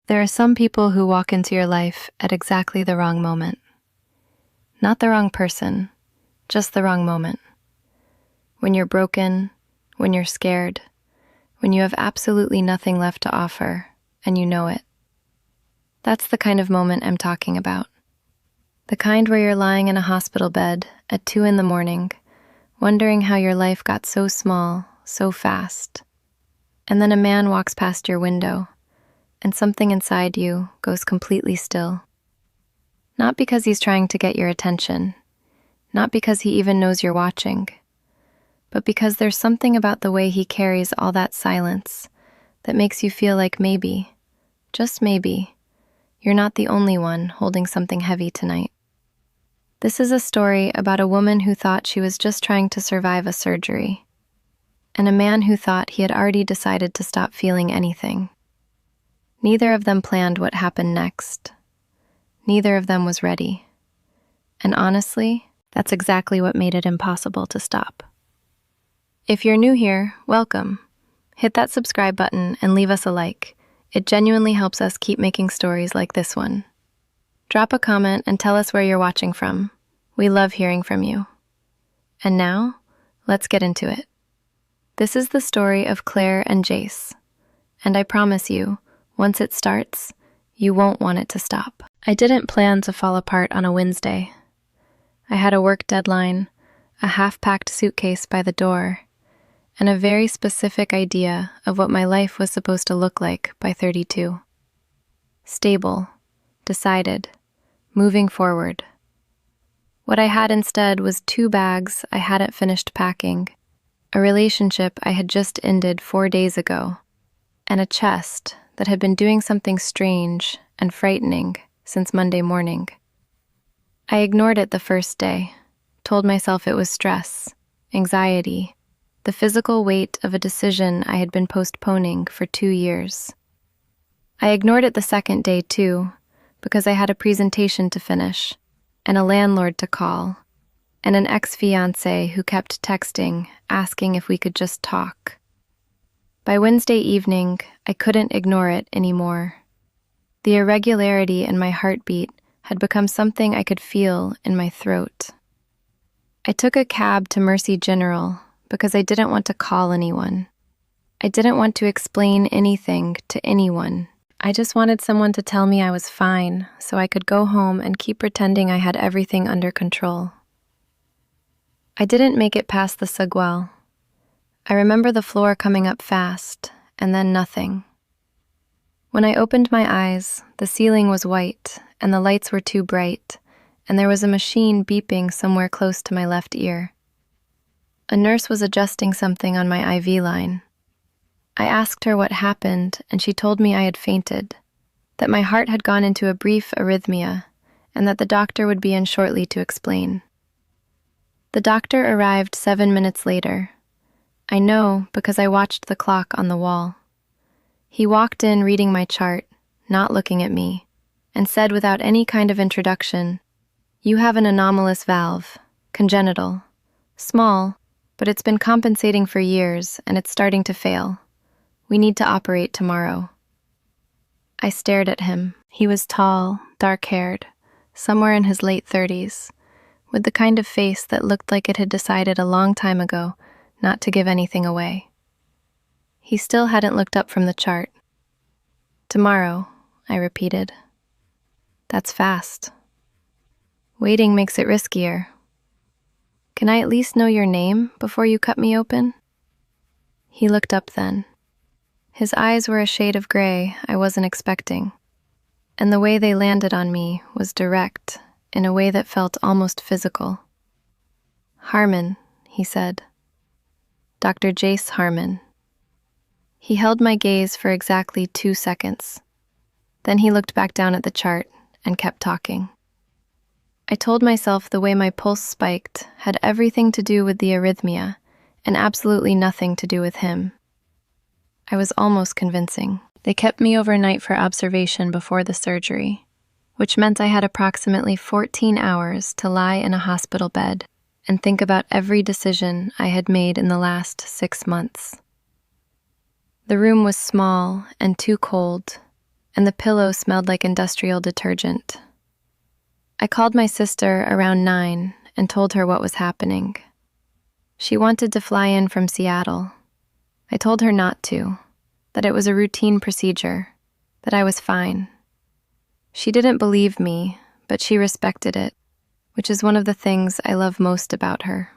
There are some people who walk into your life at exactly the wrong moment. Not the wrong person, just the wrong moment. When you're broken, when you're scared, when you have absolutely nothing left to offer, and you know it. That's the kind of moment I'm talking about. The kind where you're lying in a hospital bed at 2 a.m, wondering how your life got so small, so fast. And then a man walks past your window, and something inside you goes completely still. Not because he's trying to get your attention, not because he even knows you're watching, but because there's something about the way he carries all that silence that makes you feel like maybe, just maybe, you're not the only one holding something heavy tonight. This is a story about a woman who thought she was just trying to survive a surgery, and a man who thought he had already decided to stop feeling anything. Neither of them planned what happened next. Neither of them was ready. And honestly, that's exactly what made it impossible to stop. If you're new here, welcome. Hit that subscribe button and leave us a like. It genuinely helps us keep making stories like this one. Drop a comment and tell us where you're watching from. We love hearing from you. And now, let's get into it. This is the story of Claire and Jace. And I promise you, once it starts, you won't want it to stop. I didn't plan to fall apart on a Wednesday. I had a work deadline, a half-packed suitcase by the door, and a very specific idea of what my life was supposed to look like by 32. Stable, decided, moving forward. What I had instead was 2 bags I hadn't finished packing, a relationship I had just ended 4 days ago, and a chest that had been doing something strange and frightening since Monday morning. I ignored it the first day, told myself it was stress, anxiety, the physical weight of a decision I had been postponing for 2 years. I ignored it the second day too, because I had a presentation to finish, and a landlord to call, and an ex-fiancé who kept texting, asking if we could just talk. By Wednesday evening, I couldn't ignore it anymore. The irregularity in my heartbeat had become something I could feel in my throat. I took a cab to Mercy General because I didn't want to call anyone. I didn't want to explain anything to anyone. I just wanted someone to tell me I was fine so I could go home and keep pretending I had everything under control. I didn't make it past the Saguel. I remember the floor coming up fast, and then nothing. When I opened my eyes, the ceiling was white, and the lights were too bright, and there was a machine beeping somewhere close to my left ear. A nurse was adjusting something on my IV line. I asked her what happened, and she told me I had fainted, that my heart had gone into a brief arrhythmia, and that the doctor would be in shortly to explain. The doctor arrived 7 minutes later. I know because I watched the clock on the wall. He walked in reading my chart, not looking at me, and said without any kind of introduction, "You have an anomalous valve, congenital. Small, but it's been compensating for years and it's starting to fail. We need to operate tomorrow." I stared at him. He was tall, dark-haired, somewhere in his late 30s, with the kind of face that looked like it had decided a long time ago not to give anything away. He still hadn't looked up from the chart. "Tomorrow," I repeated. "That's fast. Waiting makes it riskier. Can I at least know your name before you cut me open?" He looked up then. His eyes were a shade of gray I wasn't expecting, and the way they landed on me was direct in a way that felt almost physical. "Harmon," he said. "Dr. Jace Harmon." He held my gaze for exactly 2 seconds. Then he looked back down at the chart and kept talking. I told myself the way my pulse spiked had everything to do with the arrhythmia and absolutely nothing to do with him. I was almost convincing. They kept me overnight for observation before the surgery, which meant I had approximately 14 hours to lie in a hospital bed and think about every decision I had made in the last 6 months. The room was small and too cold, and the pillow smelled like industrial detergent. I called my sister around 9 and told her what was happening. She wanted to fly in from Seattle. I told her not to, that it was a routine procedure, that I was fine. She didn't believe me, but she respected it, which is one of the things I love most about her.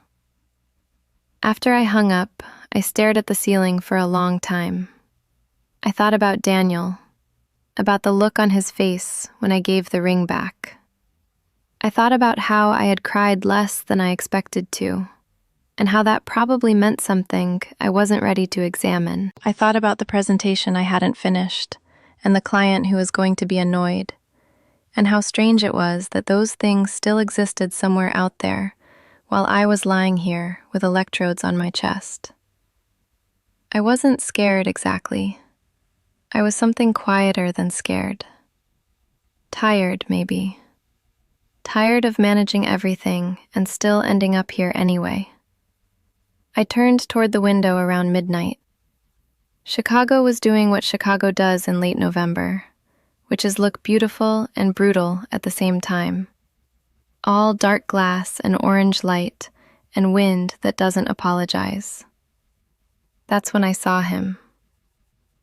After I hung up, I stared at the ceiling for a long time. I thought about Daniel, about the look on his face when I gave the ring back. I thought about how I had cried less than I expected to, and how that probably meant something I wasn't ready to examine. I thought about the presentation I hadn't finished, and the client who was going to be annoyed, and how strange it was that those things still existed somewhere out there, while I was lying here with electrodes on my chest. I wasn't scared exactly. I was something quieter than scared. Tired, maybe. Tired of managing everything and still ending up here anyway. I turned toward the window around midnight. Chicago was doing what Chicago does in late November, which is look beautiful and brutal at the same time. All dark glass and orange light and wind that doesn't apologize. That's when I saw him.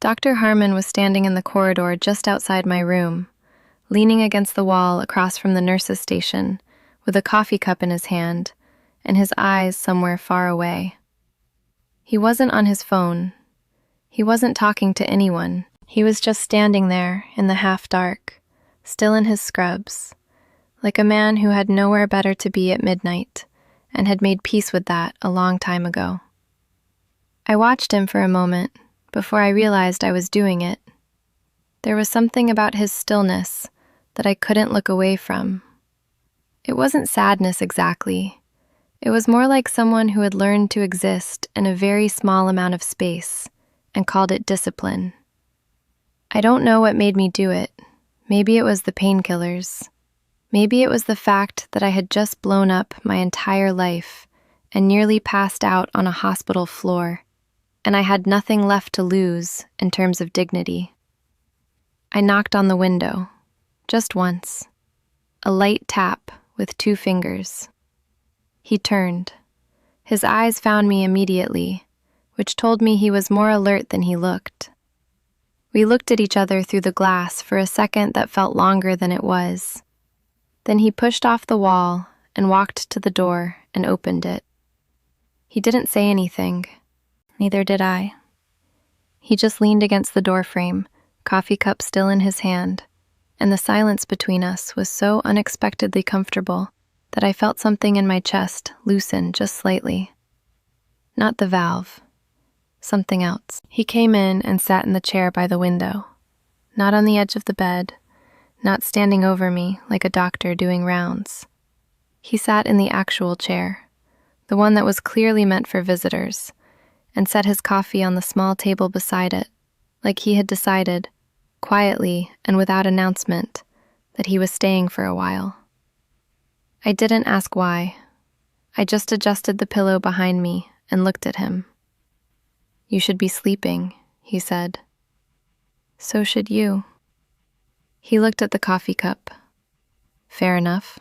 Dr. Harmon was standing in the corridor just outside my room, leaning against the wall across from the nurse's station, with a coffee cup in his hand, and his eyes somewhere far away. He wasn't on his phone. He wasn't talking to anyone. He was just standing there in the half-dark, still in his scrubs, like a man who had nowhere better to be at midnight, and had made peace with that a long time ago. I watched him for a moment before I realized I was doing it. There was something about his stillness that I couldn't look away from. It wasn't sadness exactly. It was more like someone who had learned to exist in a very small amount of space and called it discipline. I don't know what made me do it. Maybe it was the painkillers. Maybe it was the fact that I had just blown up my entire life and nearly passed out on a hospital floor, and I had nothing left to lose in terms of dignity. I knocked on the window, just once, a light tap with 2 fingers. He turned. His eyes found me immediately, which told me he was more alert than he looked. We looked at each other through the glass for a second that felt longer than it was. Then he pushed off the wall and walked to the door and opened it. He didn't say anything. Neither did I. He just leaned against the doorframe, coffee cup still in his hand, and the silence between us was so unexpectedly comfortable that I felt something in my chest loosen just slightly. Not the valve. Something else. He came in and sat in the chair by the window, not on the edge of the bed, not standing over me like a doctor doing rounds. He sat in the actual chair, the one that was clearly meant for visitors, and set his coffee on the small table beside it, like he had decided, quietly and without announcement, that he was staying for a while. I didn't ask why. I just adjusted the pillow behind me and looked at him. "You should be sleeping," he said. "So should you." He looked at the coffee cup. "Fair enough."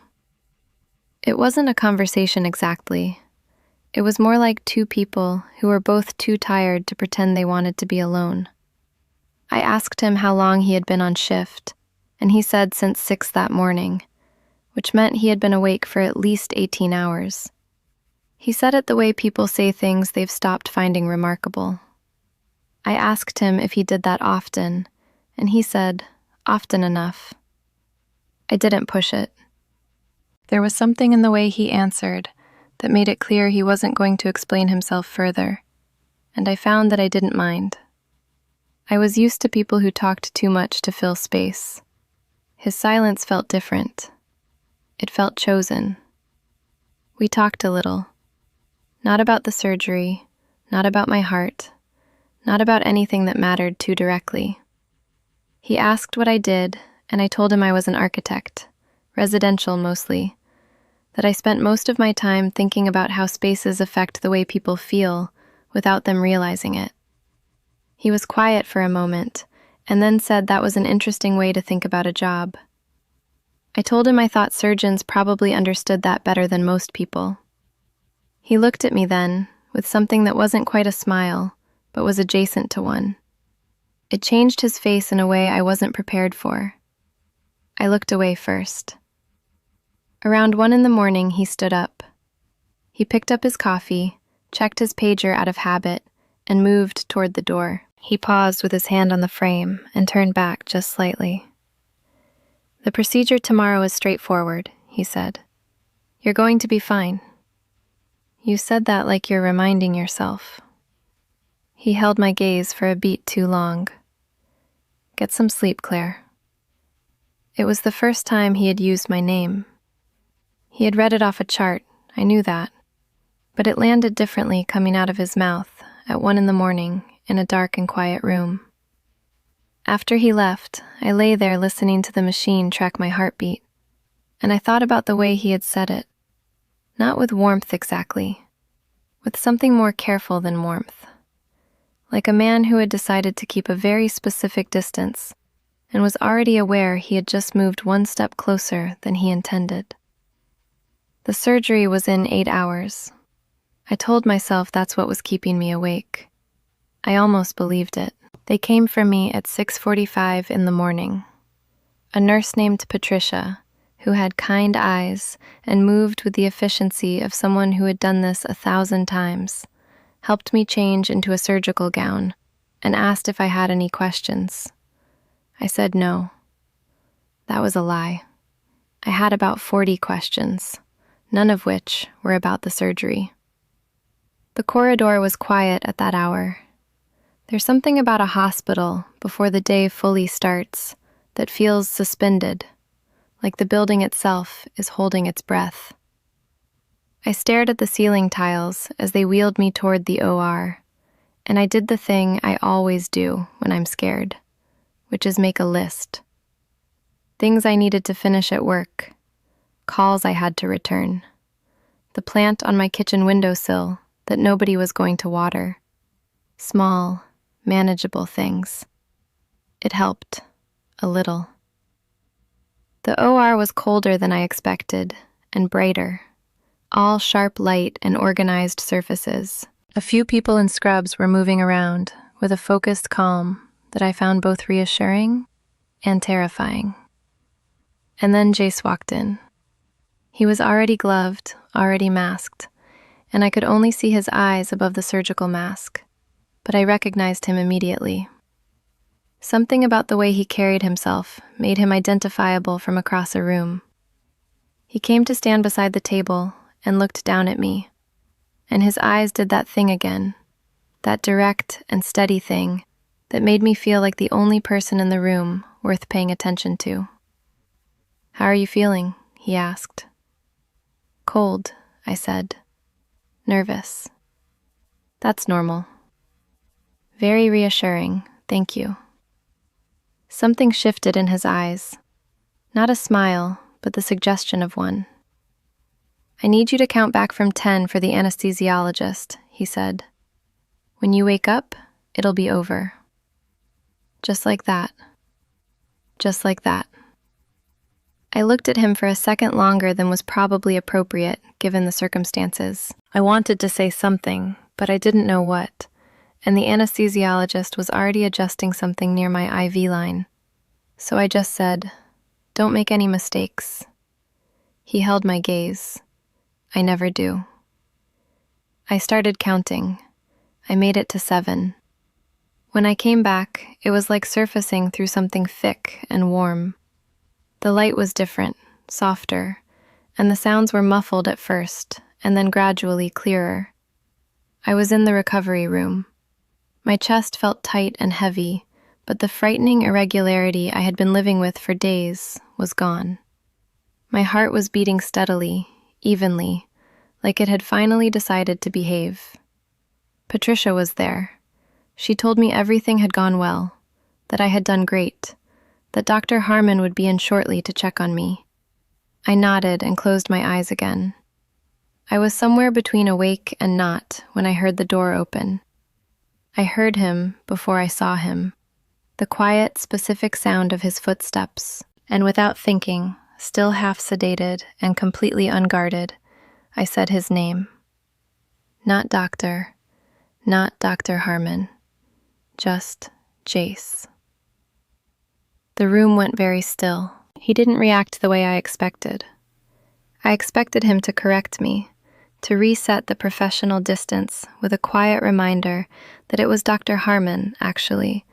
It wasn't a conversation exactly. It was more like 2 people who were both too tired to pretend they wanted to be alone. I asked him how long he had been on shift, and he said since 6 that morning, which meant he had been awake for at least 18 hours. He said it the way people say things they've stopped finding remarkable. I asked him if he did that often, and he said, often enough. I didn't push it. There was something in the way he answered that made it clear he wasn't going to explain himself further, and I found that I didn't mind. I was used to people who talked too much to fill space. His silence felt different. It felt chosen. We talked a little. Not about the surgery, not about my heart, not about anything that mattered too directly. He asked what I did, and I told him I was an architect, residential mostly, that I spent most of my time thinking about how spaces affect the way people feel without them realizing it. He was quiet for a moment, and then said that was an interesting way to think about a job. I told him I thought surgeons probably understood that better than most people. He looked at me then, with something that wasn't quite a smile, but was adjacent to one. It changed his face in a way I wasn't prepared for. I looked away first. Around 1 a.m, he stood up. He picked up his coffee, checked his pager out of habit, and moved toward the door. He paused with his hand on the frame and turned back just slightly. "The procedure tomorrow is straightforward," he said. "You're going to be fine." "You said that like you're reminding yourself." He held my gaze for a beat too long. "Get some sleep, Claire." It was the first time he had used my name. He had read it off a chart, I knew that, but it landed differently coming out of his mouth at 1 a.m. in a dark and quiet room. After he left, I lay there listening to the machine track my heartbeat, and I thought about the way he had said it. Not with warmth exactly, with something more careful than warmth. Like a man who had decided to keep a very specific distance and was already aware he had just moved one step closer than he intended. The surgery was in 8 hours. I told myself that's what was keeping me awake. I almost believed it. They came for me at 6:45 in the morning. A nurse named Patricia, who had kind eyes and moved with the efficiency of someone who had done this 1,000 times, helped me change into a surgical gown and asked if I had any questions. I said no. That was a lie. I had about 40 questions, none of which were about the surgery. The corridor was quiet at that hour. There's something about a hospital before the day fully starts that feels suspended, like the building itself is holding its breath. I stared at the ceiling tiles as they wheeled me toward the OR, and I did the thing I always do when I'm scared, which is make a list. Things I needed to finish at work, calls I had to return, the plant on my kitchen windowsill that nobody was going to water. Small, manageable things. It helped, a little. The OR was colder than I expected, and brighter. All sharp light and organized surfaces. A few people in scrubs were moving around with a focused calm that I found both reassuring and terrifying. And then Jace walked in. He was already gloved, already masked, and I could only see his eyes above the surgical mask, but I recognized him immediately. Something about the way he carried himself made him identifiable from across a room. He came to stand beside the table and looked down at me, and his eyes did that thing again, that direct and steady thing that made me feel like the only person in the room worth paying attention to. "How are you feeling?" he asked. "Cold," I said. "Nervous." "That's normal." "Very reassuring, thank you." Something shifted in his eyes. Not a smile, but the suggestion of one. "I need you to count back from 10 for the anesthesiologist," he said. "When you wake up, it'll be over." Just like that. Just like that. I looked at him for a second longer than was probably appropriate, given the circumstances. I wanted to say something, but I didn't know what, and the anesthesiologist was already adjusting something near my IV line. So I just said, "Don't make any mistakes." He held my gaze. I never do. I started counting. I made it to 7. When I came back, it was like surfacing through something thick and warm. The light was different, softer, and the sounds were muffled at first, and then gradually clearer. I was in the recovery room. My chest felt tight and heavy, but the frightening irregularity I had been living with for days was gone. My heart was beating steadily, evenly, like it had finally decided to behave. Patricia was there. She told me everything had gone well, that I had done great, that Dr. Harmon would be in shortly to check on me. I nodded and closed my eyes again. I was somewhere between awake and not when I heard the door open. I heard him before I saw him. the quiet, specific sound of his footsteps, and without thinking, still half sedated and completely unguarded, I said his name. Not Doctor, not Dr. Harmon, just Jace. The room went very still. He didn't react the way I expected. I expected him to correct me, to reset the professional distance with a quiet reminder that it was Dr. Harmon, actually,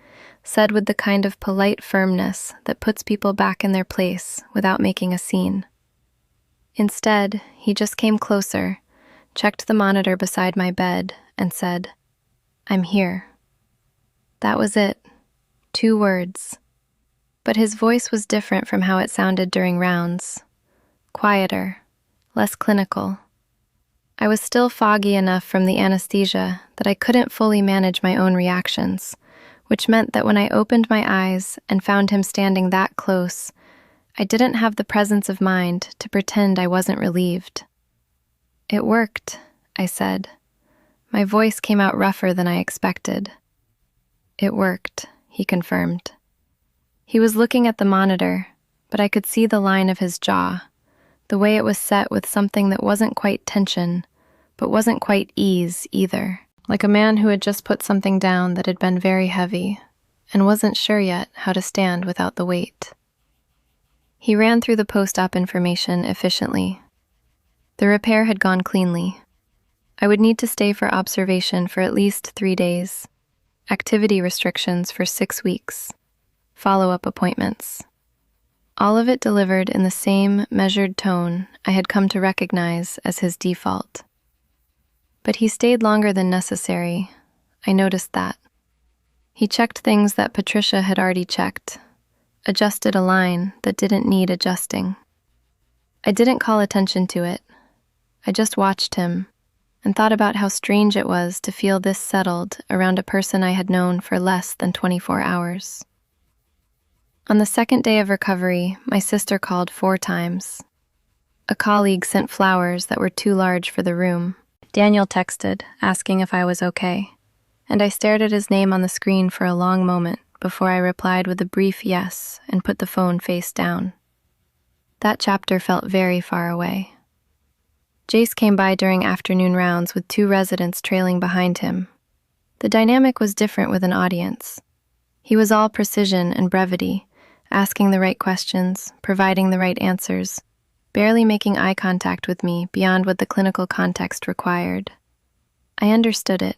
said with the kind of polite firmness that puts people back in their place without making a scene. Instead, he just came closer, checked the monitor beside my bed, and said, "I'm here." That was it. 2 words. But his voice was different from how it sounded during rounds. Quieter, less clinical. I was still foggy enough from the anesthesia that I couldn't fully manage my own reactions, which meant that when I opened my eyes and found him standing that close, I didn't have the presence of mind to pretend I wasn't relieved. "It worked," I said. My voice came out rougher than I expected. "It worked," he confirmed. He was looking at the monitor, but I could see the line of his jaw, the way it was set with something that wasn't quite tension, but wasn't quite ease either, like a man who had just put something down that had been very heavy and wasn't sure yet how to stand without the weight. He ran through the post-op information efficiently. The repair had gone cleanly. I would need to stay for observation for at least 3 days, activity restrictions for 6 weeks, follow-up appointments. All of it delivered in the same measured tone I had come to recognize as his default. But he stayed longer than necessary. I noticed that. He checked things that Patricia had already checked, adjusted a line that didn't need adjusting. I didn't call attention to it. I just watched him and thought about how strange it was to feel this settled around a person I had known for less than 24 hours. On the 2nd day of recovery, my sister called 4 times. A colleague sent flowers that were too large for the room. Daniel texted, asking if I was okay, and I stared at his name on the screen for a long moment before I replied with a brief yes and put the phone face down. That chapter felt very far away. Jace came by during afternoon rounds with 2 residents trailing behind him. The dynamic was different with an audience. He was all precision and brevity, asking the right questions, providing the right answers, barely making eye contact with me beyond what the clinical context required. I understood it.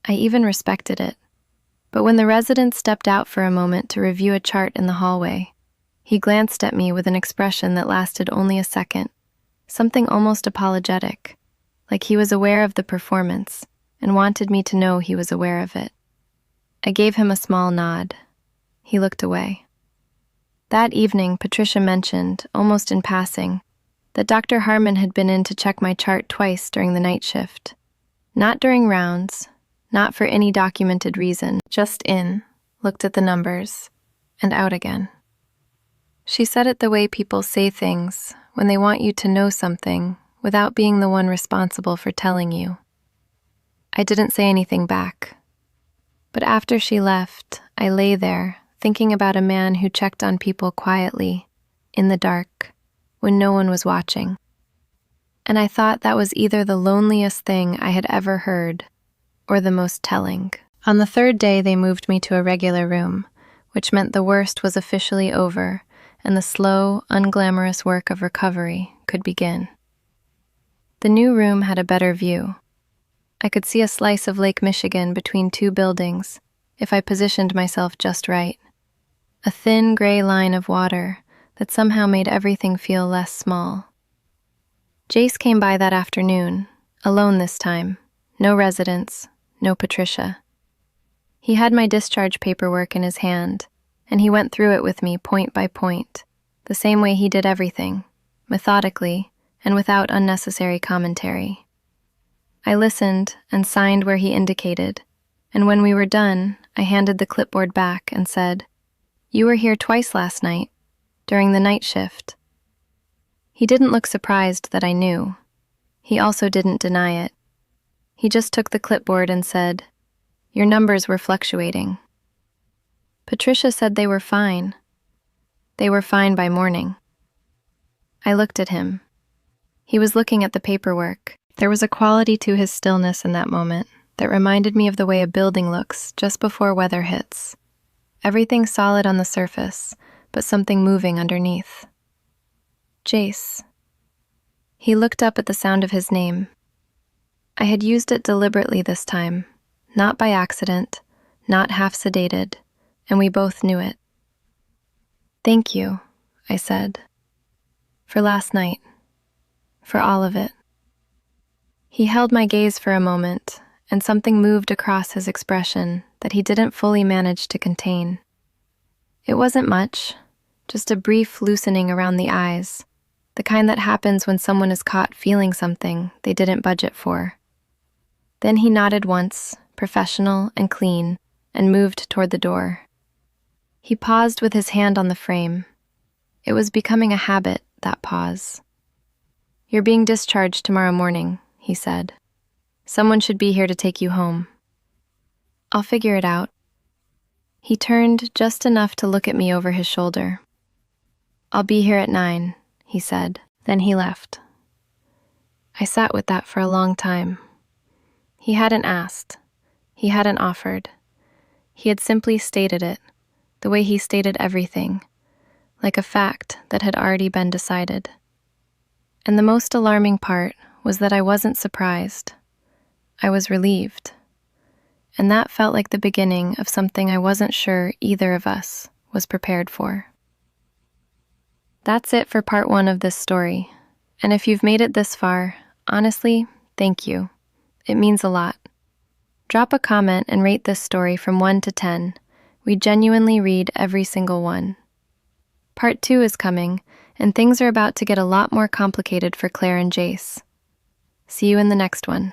I even respected it. But when the resident stepped out for a moment to review a chart in the hallway, he glanced at me with an expression that lasted only a second, something almost apologetic, like he was aware of the performance and wanted me to know he was aware of it. I gave him a small nod. He looked away. That evening, Patricia mentioned, almost in passing, that Dr. Harmon had been in to check my chart twice during the night shift. Not during rounds, not for any documented reason, just in, looked at the numbers, and out again. She said it the way people say things when they want you to know something without being the one responsible for telling you. I didn't say anything back. But after she left, I lay there, thinking about a man who checked on people quietly, in the dark, when no one was watching. And I thought that was either the loneliest thing I had ever heard, or the most telling. On the 3rd day, they moved me to a regular room, which meant the worst was officially over, and the slow, unglamorous work of recovery could begin. The new room had a better view. I could see a slice of Lake Michigan between 2 buildings, if I positioned myself just right. A thin gray line of water that somehow made everything feel less small. Jace came by that afternoon, alone this time, no residents, no Patricia. He had my discharge paperwork in his hand, and he went through it with me point by point, the same way he did everything, methodically and without unnecessary commentary. I listened and signed where he indicated, and when we were done, I handed the clipboard back and said, "You were here twice last night, during the night shift." He didn't look surprised that I knew. He also didn't deny it. He just took the clipboard and said, "Your numbers were fluctuating." Patricia said they were fine. They were fine by morning. I looked at him. He was looking at the paperwork. There was a quality to his stillness in that moment that reminded me of the way a building looks just before weather hits. Everything solid on the surface, but something moving underneath. Jace. He looked up at the sound of his name. I had used it deliberately this time, not by accident, not half sedated, and we both knew it. Thank you, I said, for last night, for all of it. He held my gaze for a moment, and something moved across his expression that he didn't fully manage to contain. It wasn't much, just a brief loosening around the eyes, the kind that happens when someone is caught feeling something they didn't budget for. Then he nodded once, professional and clean, and moved toward the door. He paused with his hand on the frame. It was becoming a habit, that pause. "You're being discharged tomorrow morning," he said. "Someone should be here to take you home." "I'll figure it out." He turned just enough to look at me over his shoulder. "I'll be here at 9, he said. Then he left. I sat with that for a long time. He hadn't asked. He hadn't offered. He had simply stated it, the way he stated everything, like a fact that had already been decided. And the most alarming part was that I wasn't surprised. I was relieved. And that felt like the beginning of something I wasn't sure either of us was prepared for. That's it for part 1 of this story. And if you've made it this far, honestly, thank you. It means a lot. Drop a comment and rate this story from 1 to 10. We genuinely read every single one. Part 2 is coming, and things are about to get a lot more complicated for Claire and Jace. See you in the next one.